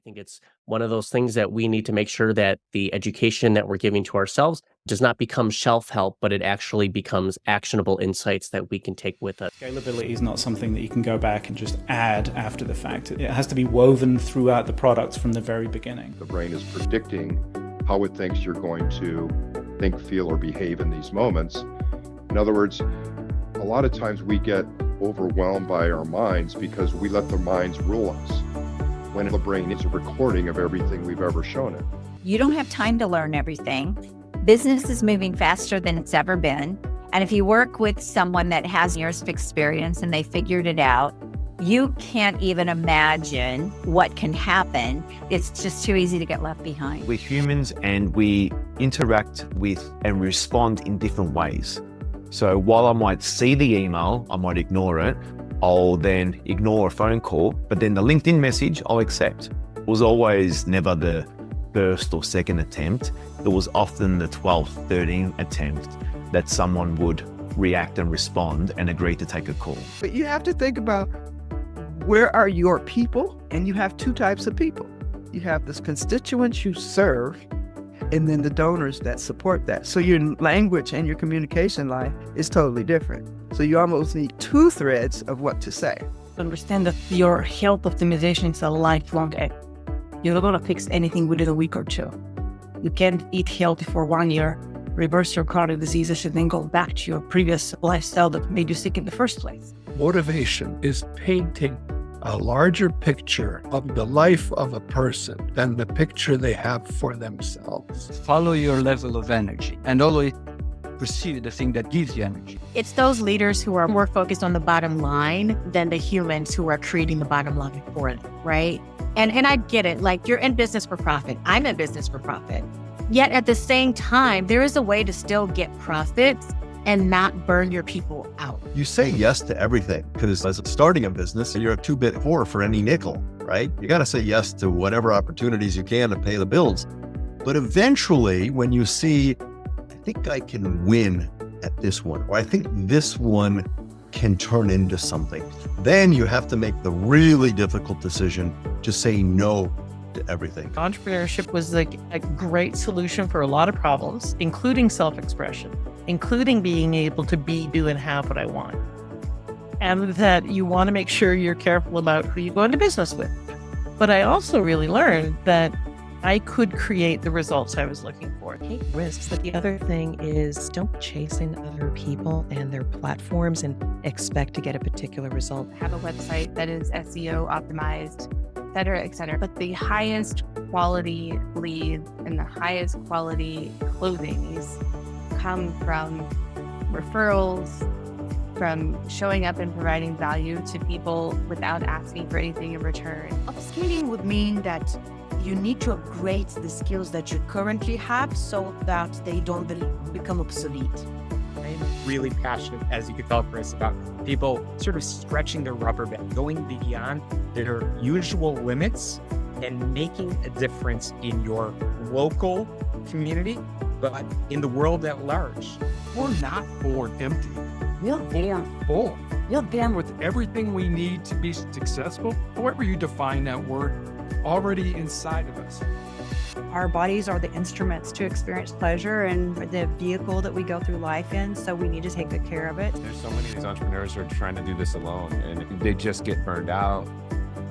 think it's one of those things that we need to make sure that the education that we're giving to ourselves does not become shelf help, but it actually becomes actionable insights that we can take with us. Scalability is not something that you can go back and just add after the fact. It has to be woven throughout the product from the very beginning. The brain is predicting how it thinks you're going to think, feel, or behave in these moments. In other words, a lot of times we get overwhelmed by our minds because we let the minds rule us, when the brain is a recording of everything we've ever shown it. You don't have time to learn everything. Business is moving faster than it's ever been. And if you work with someone that has years of experience and they figured it out, you can't even imagine what can happen. It's just too easy to get left behind. We're humans and we interact with and respond in different ways. So while I might see the email, I might ignore it. I'll then ignore a phone call, but then the LinkedIn message I'll accept. It was always never the first or second attempt. It was often the 12th, 13th attempt that someone would react and respond and agree to take a call. But you have to think about where are your people, and you have two types of people. You have the constituents you serve, and then the donors that support that. So your language and your communication line is totally different. So you almost need two threads of what to say. Understand that your health optimization is a lifelong act. You're not going to fix anything within a week or two. You can't eat healthy for 1 year, reverse your chronic diseases, and then go back to your previous lifestyle that made you sick in the first place. Motivation is painting a larger picture of the life of a person than the picture they have for themselves. Follow your level of energy and always pursue the thing that gives you energy. It's those leaders who are more focused on the bottom line than the humans who are creating the bottom line for them, right? And I get it, like you're in business for profit. I'm in business for profit. Yet at the same time, there is a way to still get profits and not burn your people out. You say yes to everything because as starting a business, you're a two-bit whore for any nickel, right? You got to say yes to whatever opportunities you can to pay the bills. But eventually, when you see, I think I can win at this one, or I think this one can turn into something, then you have to make the really difficult decision to say no to everything. Entrepreneurship was like a great solution for a lot of problems, including self-expression, including being able to be, do, and have what I want. And that you want to make sure you're careful about who you go into business with. But I also really learned that I could create the results I was looking for. Take risks. But the other thing is don't be chasing other people and their platforms and expect to get a particular result. Have a website that is SEO optimized, et cetera. But the highest quality leads and the highest quality closings come from referrals, from showing up and providing value to people without asking for anything in return. Upskilling would mean that you need to upgrade the skills that you currently have so that they don't become obsolete. I'm really passionate, as you could tell, Chris, about people sort of stretching their rubber band, going beyond their usual limits and making a difference in your local community, but in the world at large. We're not born empty. We're damn full. We're damn with everything we need to be successful, however you define that word, already inside of us. Our bodies are the instruments to experience pleasure and the vehicle that we go through life in, so we need to take good care of it. There's so many of these entrepreneurs who are trying to do this alone, and they just get burned out.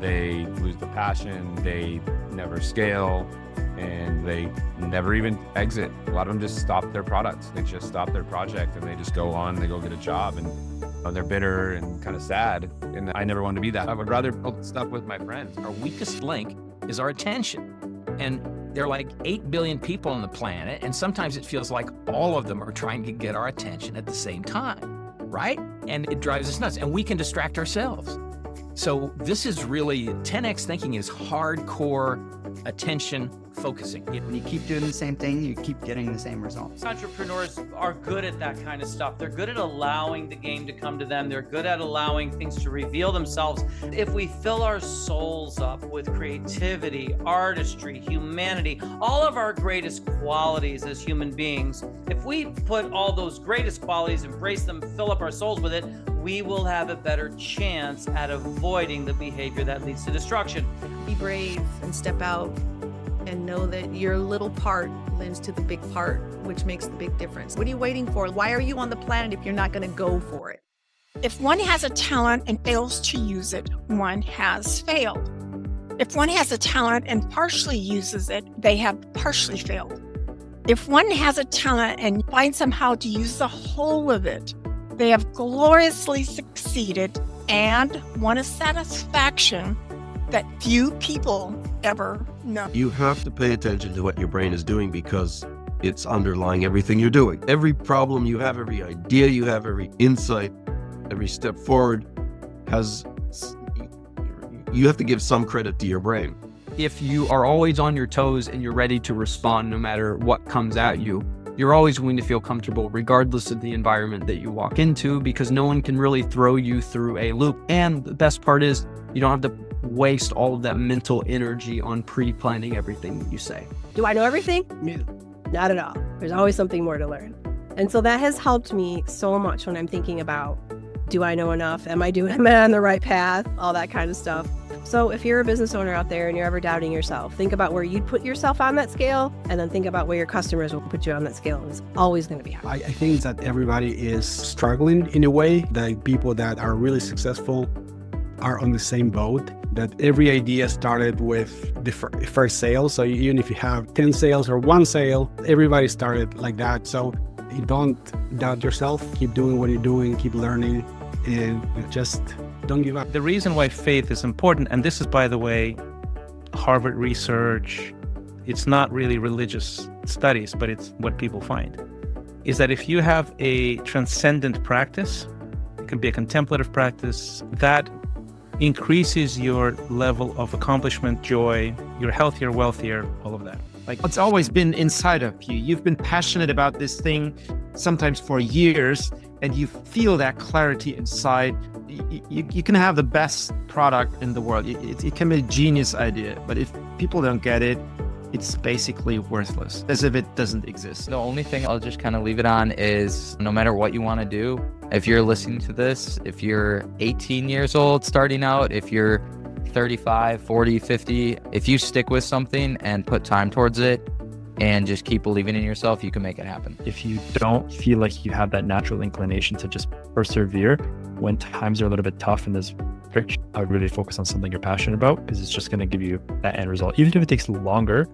They lose the passion, they never scale, and they never even exit. A lot of them just stop their products. They just stop their project and they just go on, they go get a job, and they're bitter and kind of sad. And I never wanted to be that. I would rather build stuff with my friends. Our weakest link is our attention. And there are like 8 billion people on the planet, and sometimes it feels like all of them are trying to get our attention at the same time, right? And it drives us nuts, and we can distract ourselves. So this is really, 10X thinking is hardcore attention focusing. When you keep doing the same thing, you keep getting the same results. Entrepreneurs are good at that kind of stuff. They're good at allowing the game to come to them. They're good at allowing things to reveal themselves. If we fill our souls up with creativity, artistry, humanity, all of our greatest qualities as human beings, if we put all those greatest qualities, embrace them, fill up our souls with it, we will have a better chance at avoiding the behavior that leads to destruction. Be brave and step out and know that your little part lends to the big part, which makes the big difference. What are you waiting for? Why are you on the planet if you're not going to go for it? If one has a talent and fails to use it, one has failed. If one has a talent and partially uses it, they have partially failed. If one has a talent and finds somehow to use the whole of it, they have gloriously succeeded and won a satisfaction that few people ever know. You have to pay attention to what your brain is doing because it's underlying everything you're doing. Every problem you have, every idea you have, every insight, every step forward you have to give some credit to your brain. If you are always on your toes and you're ready to respond no matter what comes at you, you're always going to feel comfortable regardless of the environment that you walk into, because no one can really throw you through a loop. And the best part is you don't have to waste all of that mental energy on pre-planning everything that you say. Do I know everything? No, not at all. There's always something more to learn. And so that has helped me so much when I'm thinking about, do I know enough? Am I on the right path? All that kind of stuff. So if you're a business owner out there and you're ever doubting yourself, think about where you'd put yourself on that scale, and then think about where your customers will put you on that scale. It's always going to be high. I think that everybody is struggling in a way. The people that are really successful are on the same boat, that every idea started with the first sale. So even if you have 10 sales or 1 sale, everybody started like that. So you don't doubt yourself, keep doing what you're doing, keep learning, and just don't give up. The reason why faith is important, and this is, by the way, Harvard research, it's not really religious studies, but it's what people find, is that if you have a transcendent practice, it can be a contemplative practice, that increases your level of accomplishment, joy, you're healthier, wealthier, all of that. Like, it's always been inside of you. You've been passionate about this thing, sometimes for years, and you feel that clarity inside. You can have the best product in the world. It can be a genius idea, but if people don't get it, it's basically worthless, as if it doesn't exist. The only thing I'll just kind of leave it on is, no matter what you want to do, if you're listening to this, if you're 18 years old starting out, if you're 35, 40, 50, if you stick with something and put time towards it and just keep believing in yourself, you can make it happen. If you don't feel like you have that natural inclination to just persevere when times are a little bit tough and there's friction, I would really focus on something you're passionate about, because it's just going to give you that end result. Even if it takes longer,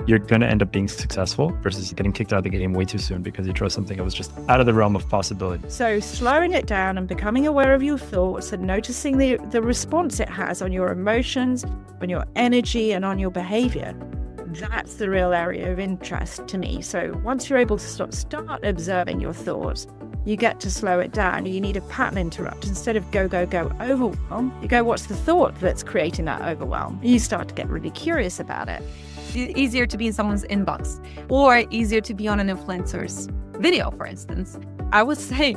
you're going to end up being successful versus getting kicked out of the game way too soon because you chose something that was just out of the realm of possibility. So slowing it down and becoming aware of your thoughts and noticing the response it has on your emotions, on your energy, and on your behavior, that's the real area of interest to me. So once you're able to start observing your thoughts, you get to slow it down. You need a pattern interrupt. Instead of go, overwhelm, you go, what's the thought that's creating that overwhelm? You start to get really curious about it. Easier to be in someone's inbox, or easier to be on an influencer's video, for instance. I would say,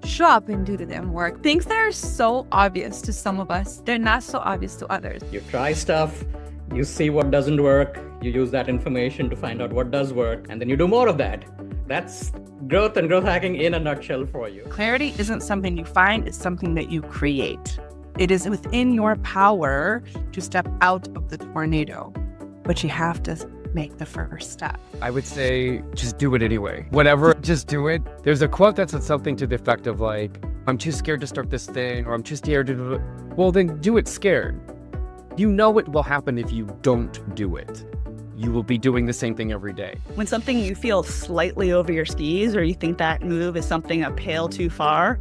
show up and do the damn work. Things that are so obvious to some of us, they're not so obvious to others. You try stuff, you see what doesn't work, you use that information to find out what does work, and then you do more of that. That's growth and growth hacking in a nutshell for you. Clarity isn't something you find, it's something that you create. It is within your power to step out of the tornado, but you have to make the first step. I would say just do it anyway. Whatever, just do it. There's a quote that said something to the effect of like, I'm too scared to start this thing, or I'm too scared to do it. Well, then do it scared. You know it will happen if you don't do it. You will be doing the same thing every day. When something you feel slightly over your skis, or you think that move is something uphill too far,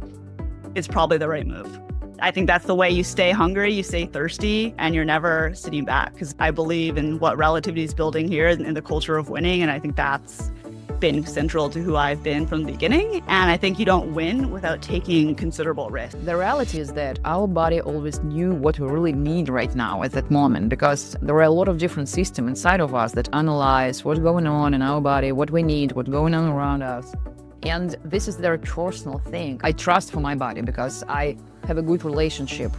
it's probably the right move. I think that's the way you stay hungry, you stay thirsty, and you're never sitting back. Because I believe in what relativity is building here in the culture of winning. And I think that's been central to who I've been from the beginning. And I think you don't win without taking considerable risk. The reality is that our body always knew what we really need right now at that moment, because there are a lot of different systems inside of us that analyze what's going on in our body, what we need, what's going on around us. And this is their personal thing. I trust for my body because I have a good relationship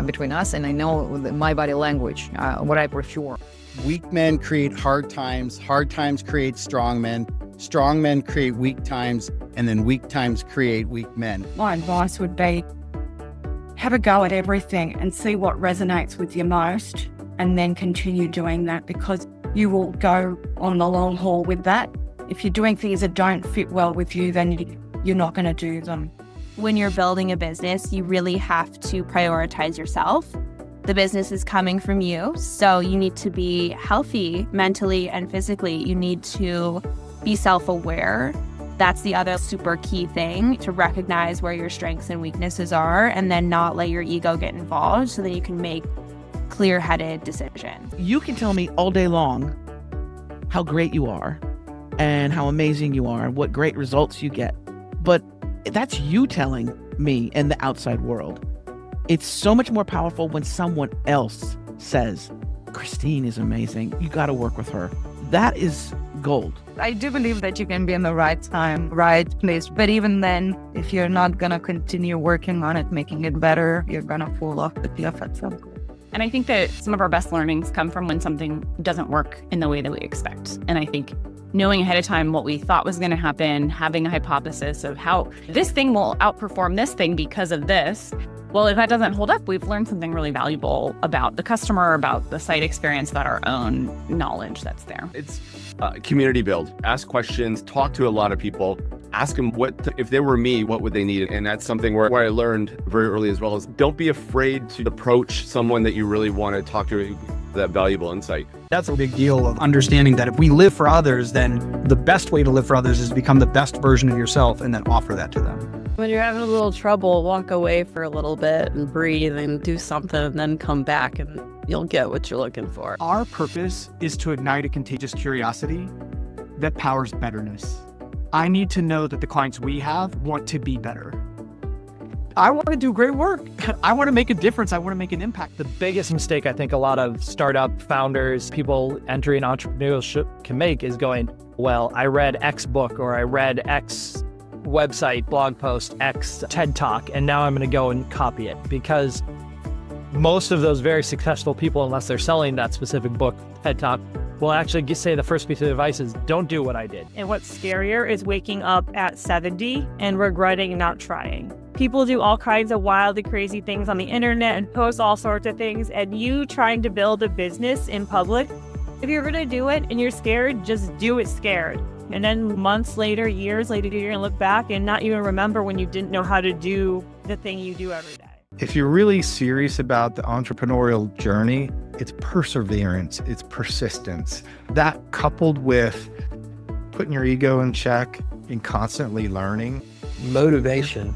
between us, and I know my body language, what I prefer. Weak men create hard times create strong men. strong men create weak times, and then weak times create weak men. My advice would be have a go at everything and see what resonates with you most, and then continue doing that, because you will go on the long haul with that. If you're doing things that don't fit well with you, then you're not going to do them. When you're building a business, you really have to prioritize yourself. The business is coming from you, so you need to be healthy mentally and physically. You need to be self-aware. That's the other super key thing, to recognize where your strengths and weaknesses are, and then not let your ego get involved, so that you can make clear-headed decisions. You can tell me all day long how great you are and how amazing you are and what great results you get. But that's you telling me and the outside world. It's so much more powerful when someone else says, Christine is amazing. You got to work with her. That is gold. I do believe that you can be in the right time, right place. But even then, if you're not going to continue working on it, making it better, you're going to fall off the cliff at some point. And I think that some of our best learnings come from when something doesn't work in the way that we expect. And I think knowing ahead of time what we thought was going to happen, having a hypothesis of how this thing will outperform this thing because of this. Well, if that doesn't hold up, we've learned something really valuable about the customer, about the site experience, about our own knowledge that's there. It's community build. Ask questions, talk to a lot of people, ask them if they were me, what would they need? And that's something where I learned very early as well, is don't be afraid to approach someone that you really want to talk to, that valuable insight. That's a big deal of understanding that if we live for others, then the best way to live for others is to become the best version of yourself and then offer that to them. When you're having a little trouble, walk away for a little bit and breathe and do something, and then come back and you'll get what you're looking for. Our purpose is to ignite a contagious curiosity that powers betterness. I need to know that the clients we have want to be better. I want to do great work. I want to make a difference. I want to make an impact. The biggest mistake I think a lot of startup founders, people entering entrepreneurship can make is going, well, I read X book, or I read X website, blog post, X TED Talk, and now I'm going to go and copy it. Because most of those very successful people, unless they're selling that specific book, TED Talk, will actually say the first piece of advice is don't do what I did. And what's scarier is waking up at 70 and regretting not trying. People do all kinds of wild and crazy things on the internet and post all sorts of things, and you trying to build a business in public, if you're going to do it and you're scared, just do it scared. And then months later, years later, you're going to look back and not even remember when you didn't know how to do the thing you do every day. If you're really serious about the entrepreneurial journey, it's perseverance, it's persistence. That coupled with putting your ego in check and constantly learning. Motivation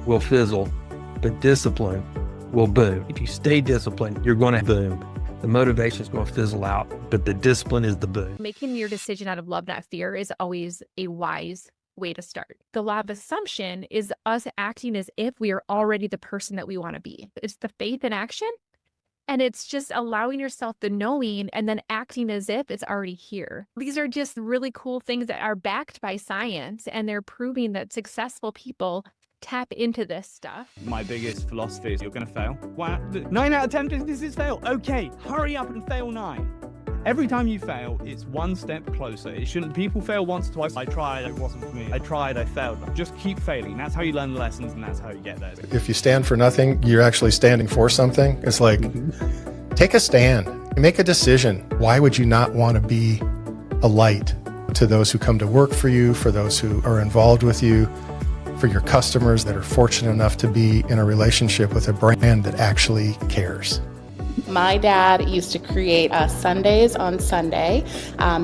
will fizzle, but discipline will boom. If you stay disciplined, you're going to boom. The motivation is going to fizzle out, but the discipline is the boom. Making your decision out of love, not fear, is always a wise way to start. The law of assumption is us acting as if we are already the person that we want to be. It's the faith in action, and it's just allowing yourself the knowing and then acting as if it's already here. These are just really cool things that are backed by science, and they're proving that successful people tap into this stuff. My biggest philosophy is you're going to fail. Wow, 9 out of 10 businesses fail. Okay, hurry up and fail 9. Every time you fail, it's one step closer. It shouldn't. People fail once, twice. I tried, it wasn't for me. I tried, I failed. Just keep failing. That's how you learn the lessons, and that's how you get there. If you stand for nothing, you're actually standing for something. It's like, take a stand, make a decision. Why would you not want to be a light to those who come to work for you, for those who are involved with you, for your customers that are fortunate enough to be in a relationship with a brand that actually cares? My dad used to create sundaes on Sunday.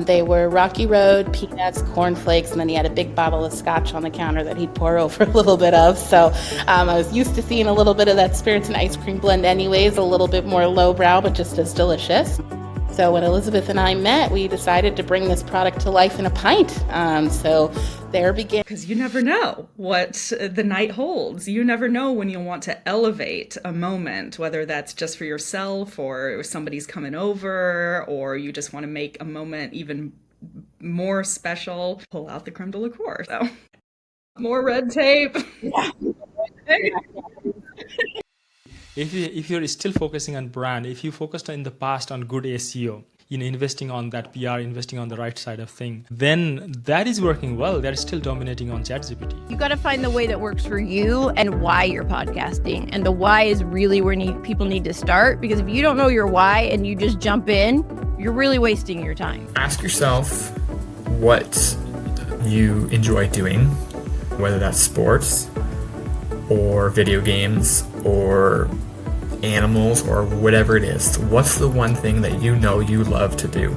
They were Rocky Road, peanuts, cornflakes, and then he had a big bottle of scotch on the counter that he'd pour over a little bit of. So I was used to seeing a little bit of that spirits and ice cream blend anyways, a little bit more lowbrow, but just as delicious. So when Elizabeth and I met, we decided to bring this product to life in a pint. So there began. Because you never know what the night holds. You never know when you'll want to elevate a moment, whether that's just for yourself or somebody's coming over, or you just want to make a moment even more special. Pull out the creme de la cour. So more red tape. Yeah. If you're still focusing on brand, if you focused in the past on good SEO, investing on that PR, investing on the right side of thing, then that is working well. That is still dominating on ChatGPT. You got to find the way that works for you and why you're podcasting. And the why is really where people need to start, because if you don't know your why and you just jump in, you're really wasting your time. Ask yourself what you enjoy doing, whether that's sports or video games or animals or whatever it is. What's the one thing that you know you love to do?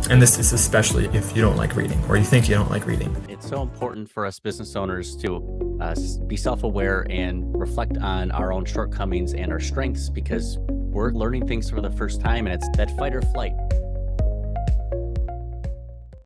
And this is especially if you don't like reading or you think you don't like reading. It's so important for us business owners to be self-aware and reflect on our own shortcomings and our strengths, because we're learning things for the first time, and it's that fight or flight.